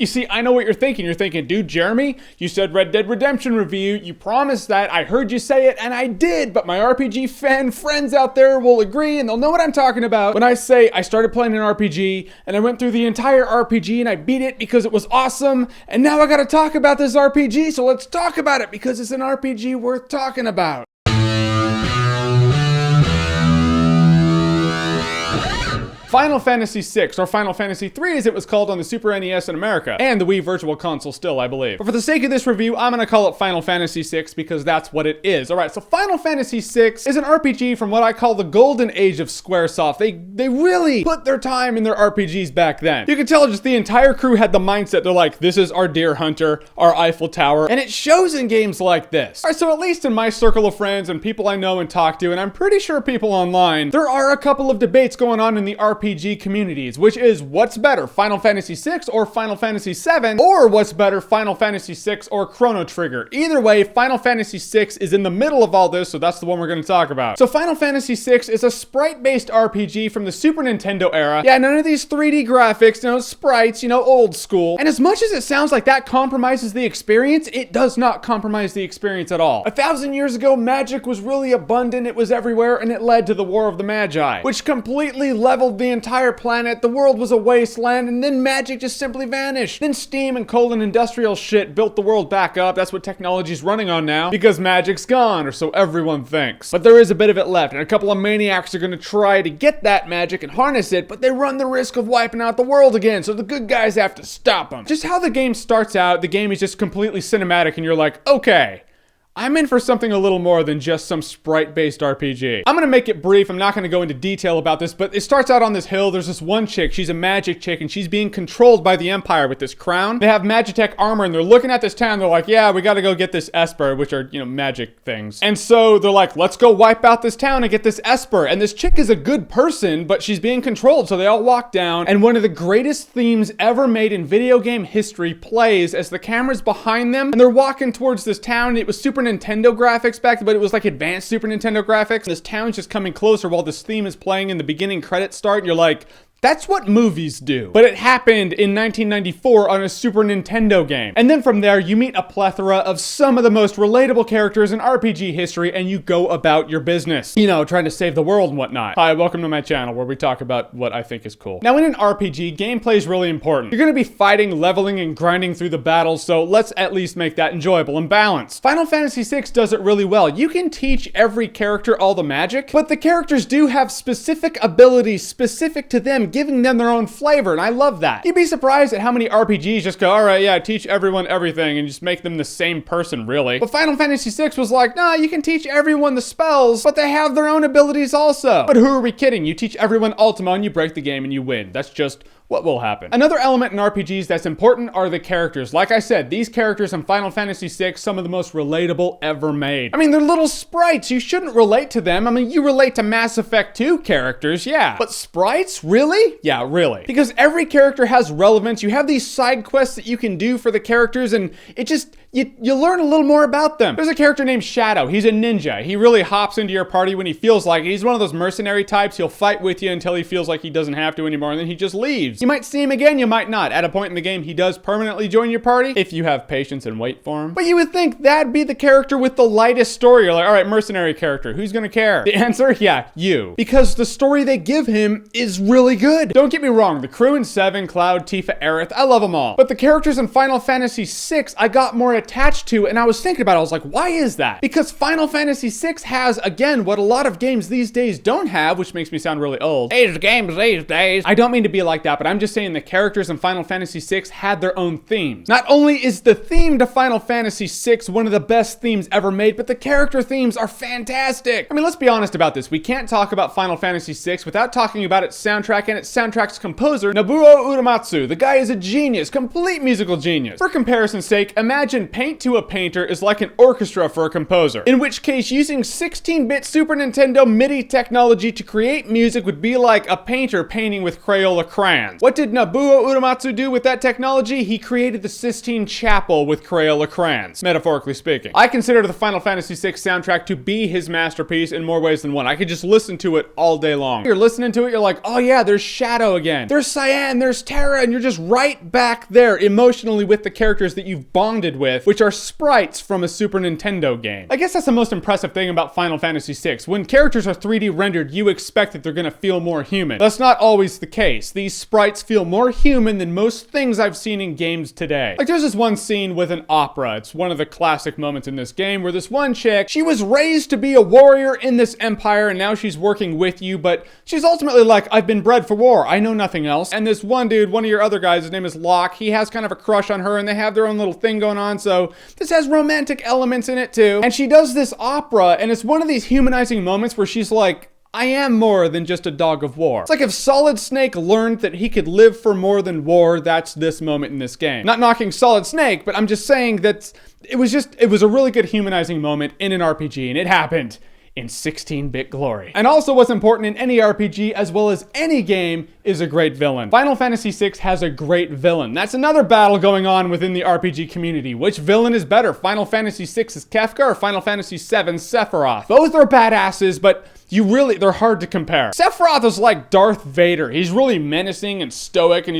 You see, I know what you're thinking. You're thinking, dude, Jeremy, you said Red Dead Redemption review. You promised that. I heard you say it, and I did. But my RPG fan friends out there will agree, and they'll know what I'm talking about when I say I started playing an RPG, and I went through the entire RPG, and I beat it because it was awesome. And now I gotta talk about this RPG, so let's talk about it because it's an RPG worth talking about. Final Fantasy VI, or Final Fantasy III as it was called on the Super NES in America, and the Wii Virtual Console still, I believe. But for the sake of this review, I'm gonna call it Final Fantasy VI because that's what it is. Alright, so Final Fantasy VI is an RPG from what I call the golden age of Squaresoft. They really put their time in their RPGs back then. You can tell just the entire crew had the mindset, they're like, this is our Deer Hunter, our Eiffel Tower, and it shows in games like this. Alright, so at least in my circle of friends and people I know and talk to, and I'm pretty sure people online, there are a couple of debates going on in the RPG communities, which is what's better, Final Fantasy VI or Final Fantasy VII, or what's better, Final Fantasy VI or Chrono Trigger. Either way, Final Fantasy VI is in the middle of all this, so that's the one we're going to talk about. So Final Fantasy VI is a sprite-based RPG from the Super Nintendo era. Yeah, none of these 3D graphics, sprites, old school. And as much as it sounds like that compromises the experience, it does not compromise the experience at all. 1,000 years ago, magic was really abundant, it was everywhere, and it led to the War of the Magi, which completely leveled the entire planet. The world was a wasteland, and then magic just simply vanished. Then steam and coal and industrial shit built the world back up. That's what technology's running on now, because magic's gone, or so everyone thinks. But there is a bit of it left, and a couple of maniacs are gonna try to get that magic and harness it, but they run the risk of wiping out the world again, so the good guys have to stop them. Just how the game starts out, the game is just completely cinematic, and you're like, okay, I'm in for something a little more than just some sprite-based RPG. I'm gonna make it brief, I'm not gonna go into detail about this, but it starts out on this hill, there's this one chick, she's a magic chick, and she's being controlled by the Empire with this crown. They have Magitech armor, and they're looking at this town, they're like, yeah, we gotta go get this Esper, which are, magic things. And so they're like, let's go wipe out this town and get this Esper, and this chick is a good person, but she's being controlled, so they all walk down, and one of the greatest themes ever made in video game history plays as the camera's behind them, and they're walking towards this town, and it was Super Nintendo graphics back then, but it was like advanced Super Nintendo graphics. This town's just coming closer while this theme is playing in the beginning credits start, and you're like, that's what movies do. But it happened in 1994 on a Super Nintendo game. And then from there, you meet a plethora of some of the most relatable characters in RPG history, and you go about your business. Trying to save the world and whatnot. Hi, welcome to my channel where we talk about what I think is cool. Now, in an RPG, gameplay is really important. You're gonna be fighting, leveling, and grinding through the battles, so let's at least make that enjoyable and balanced. Final Fantasy VI does it really well. You can teach every character all the magic, but the characters do have specific abilities specific to them, giving them their own flavor, and I love that. You'd be surprised at how many RPGs just go, alright, yeah, teach everyone everything, and just make them the same person, really. But Final Fantasy VI was like, nah, you can teach everyone the spells, but they have their own abilities also. But who are we kidding? You teach everyone Ultima, and you break the game, and you win. That's just what will happen. Another element in RPGs that's important are the characters. Like I said, these characters in Final Fantasy VI, some of the most relatable ever made. I mean, they're little sprites. You shouldn't relate to them. I mean, you relate to Mass Effect 2 characters, yeah. But sprites? Really? Yeah, really. Because every character has relevance. You have these side quests that you can do for the characters, and it just, you learn a little more about them. There's a character named Shadow. He's a ninja. He really hops into your party when he feels like it. He's one of those mercenary types. He'll fight with you until he feels like he doesn't have to anymore, and then he just leaves. You might see him again, you might not. At a point in the game, he does permanently join your party, if you have patience and wait for him. But you would think that'd be the character with the lightest story. You're like, alright, mercenary character, who's gonna care? The answer? Yeah, you. Because the story they give him is really good. Don't get me wrong, the crew in 7, Cloud, Tifa, Aerith, I love them all. But the characters in Final Fantasy VI, I got more attached to, and I was thinking about it, I was like, why is that? Because Final Fantasy VI has, again, what a lot of games these days don't have, which makes me sound really old. These games these days. I don't mean to be like that, but I'm just saying the characters in Final Fantasy VI had their own themes. Not only is the theme to Final Fantasy VI one of the best themes ever made, but the character themes are fantastic. I mean, let's be honest about this. We can't talk about Final Fantasy VI without talking about its soundtrack and its soundtrack's composer, Nobuo Uematsu. The guy is a genius, complete musical genius. For comparison's sake, imagine paint to a painter is like an orchestra for a composer. In which case, using 16-bit Super Nintendo MIDI technology to create music would be like a painter painting with Crayola crayons. What did Nobuo Uematsu do with that technology? He created the Sistine Chapel with Crayola crayons, metaphorically speaking. I consider the Final Fantasy VI soundtrack to be his masterpiece in more ways than one. I could just listen to it all day long. You're listening to it, you're like, oh yeah, there's Shadow again. There's Cyan, there's Terra, and you're just right back there emotionally with the characters that you've bonded with, which are sprites from a Super Nintendo game. I guess that's the most impressive thing about Final Fantasy VI. When characters are 3D rendered, you expect that they're gonna feel more human. That's not always the case. These sprites feel more human than most things I've seen in games today. Like there's this one scene with an opera. It's one of the classic moments in this game where this one chick, she was raised to be a warrior in this empire and now she's working with you, but she's ultimately like, I've been bred for war. I know nothing else. And this one dude, one of your other guys, his name is Locke, he has kind of a crush on her and they have their own little thing going on, so this has romantic elements in it too. And she does this opera and it's one of these humanizing moments where she's like, I am more than just a dog of war. It's like if Solid Snake learned that he could live for more than war, that's this moment in this game. Not knocking Solid Snake, but I'm just saying that it was a really good humanizing moment in an RPG, and it happened in 16-bit glory. And also what's important in any RPG as well as any game is a great villain. Final Fantasy VI has a great villain. That's another battle going on within the RPG community. Which villain is better? Final Fantasy VI is Kefka or Final Fantasy VII Sephiroth? Both are badasses, but they're hard to compare. Sephiroth is like Darth Vader. He's really menacing and stoic, and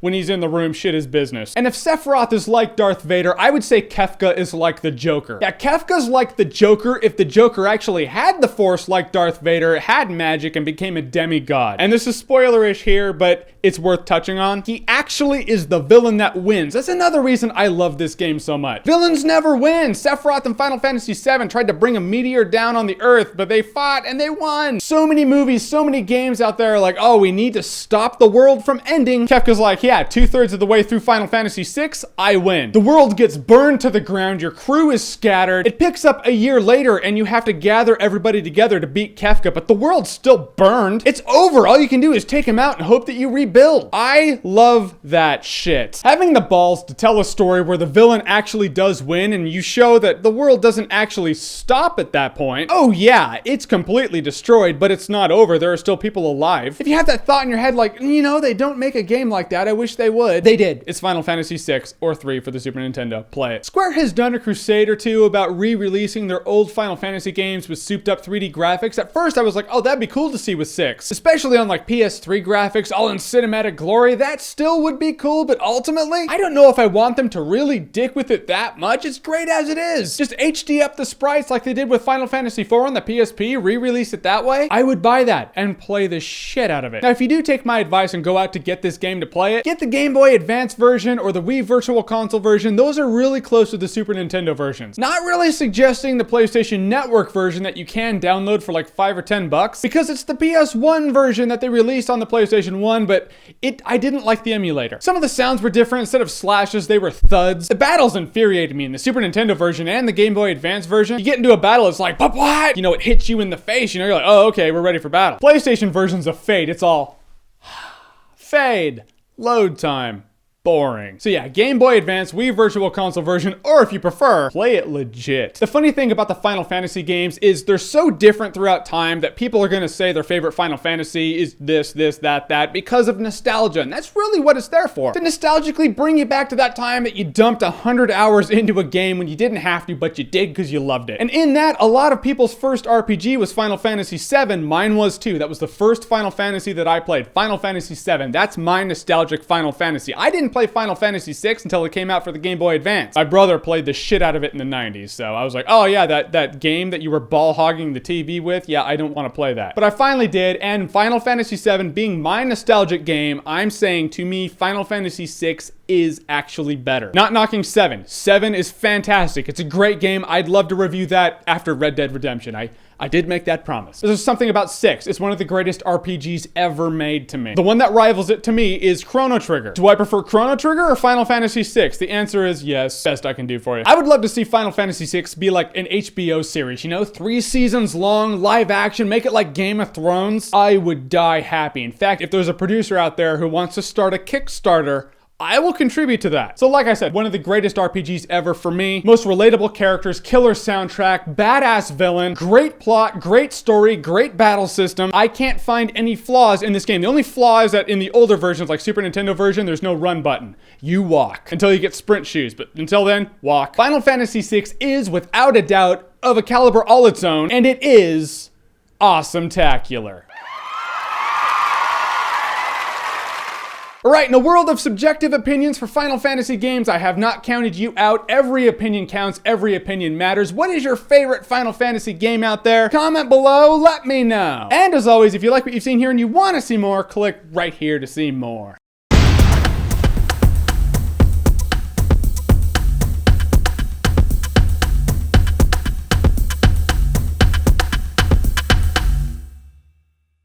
when he's in the room, shit is business. And if Sephiroth is like Darth Vader, I would say Kefka is like the Joker. Yeah, Kefka's like the Joker if the Joker actually had the Force like Darth Vader, had magic, and became a demigod. And this is spoilerish here, but it's worth touching on. He actually is the villain that wins. That's another reason I love this game so much. Villains never win. Sephiroth in Final Fantasy VII tried to bring a meteor down on the Earth, but they fought and they won. So many movies, so many games out there are like, oh, we need to stop the world from ending. Kefka's like, yeah, 2/3 of the way through Final Fantasy VI, I win. The world gets burned to the ground, your crew is scattered. It picks up a year later and you have to gather everybody together to beat Kefka, but the world's still burned. It's over. All you can do is take him out and hope that you rebuild. I love that shit. Having the balls to tell a story where the villain actually does win and you show that the world doesn't actually stop at that point. Oh yeah, it's completely destroyed, but it's not over. There are still people alive. If you have that thought in your head like, they don't make a game like that, I wish they would. They did. It's Final Fantasy VI or 3 for the Super Nintendo. Play it. Square has done a crusade or two about re-releasing their old Final Fantasy games with souped up 3D graphics. At first I was like, oh, that'd be cool to see with 6. Especially on like PS3 graphics, all in cinematic glory. That still would be cool, but ultimately, I don't know if I want them to really dick with it that much. It's great as it is. Just HD up the sprites like they did with Final Fantasy IV on the PSP, re-release it that way. I would buy that and play the shit out of it. Now, if you do take my advice and go out to get this game to play it, get the Game Boy Advance version or the Wii Virtual Console version. Those are really close to the Super Nintendo versions. Not really suggesting the PlayStation Network version that you can download for like $5 or $10 because it's the PS1 version that they released on the PlayStation 1, but I didn't like the emulator. Some of the sounds were different. Instead of slashes, they were thuds. The battles infuriated me in the Super Nintendo version and the Game Boy Advance version. You get into a battle, it's like, but what? It hits you in the face. You're like, oh, okay, we're ready for battle. PlayStation version's a fade. It's all fade, load time. Boring. So yeah, Game Boy Advance, Wii Virtual Console version, or if you prefer, play it legit. The funny thing about the Final Fantasy games is they're so different throughout time that people are gonna say their favorite Final Fantasy is this, that, because of nostalgia, and that's really what it's there for. To nostalgically bring you back to that time that you dumped 100 hours into a game when you didn't have to, but you did because you loved it. And in that, a lot of people's first RPG was Final Fantasy VII. Mine was too. That was the first Final Fantasy that I played. Final Fantasy VII. That's my nostalgic Final Fantasy. I didn't play Final Fantasy VI until it came out for the Game Boy Advance. My brother played the shit out of it in the 90s, so I was like, oh yeah, that game that you were ball hogging the TV with, yeah, I don't want to play that. But I finally did, and Final Fantasy VII being my nostalgic game, I'm saying to me, Final Fantasy VI is actually better. Not knocking 7. 7 is fantastic. It's a great game. I'd love to review that after Red Dead Redemption. I did make that promise. There's something about 6. It's one of the greatest RPGs ever made to me. The one that rivals it to me is Chrono Trigger. Do I prefer Chrono Trigger or Final Fantasy VI? The answer is yes. Best I can do for you. I would love to see Final Fantasy VI be like an HBO series, 3 seasons long, live action, make it like Game of Thrones. I would die happy. In fact, if there's a producer out there who wants to start a Kickstarter I will contribute to that. So like I said, one of the greatest RPGs ever for me. Most relatable characters, killer soundtrack, badass villain, great plot, great story, great battle system. I can't find any flaws in this game. The only flaw is that in the older versions, like Super Nintendo version, there's no run button. You walk until you get sprint shoes, but until then, walk. Final Fantasy VI is, without a doubt, of a caliber all its own, and it is awesome-tacular. Alright, in a world of subjective opinions for Final Fantasy games, I have not counted you out. Every opinion counts, every opinion matters. What is your favorite Final Fantasy game out there? Comment below, let me know. And as always, if you like what you've seen here and you want to see more, click right here to see more.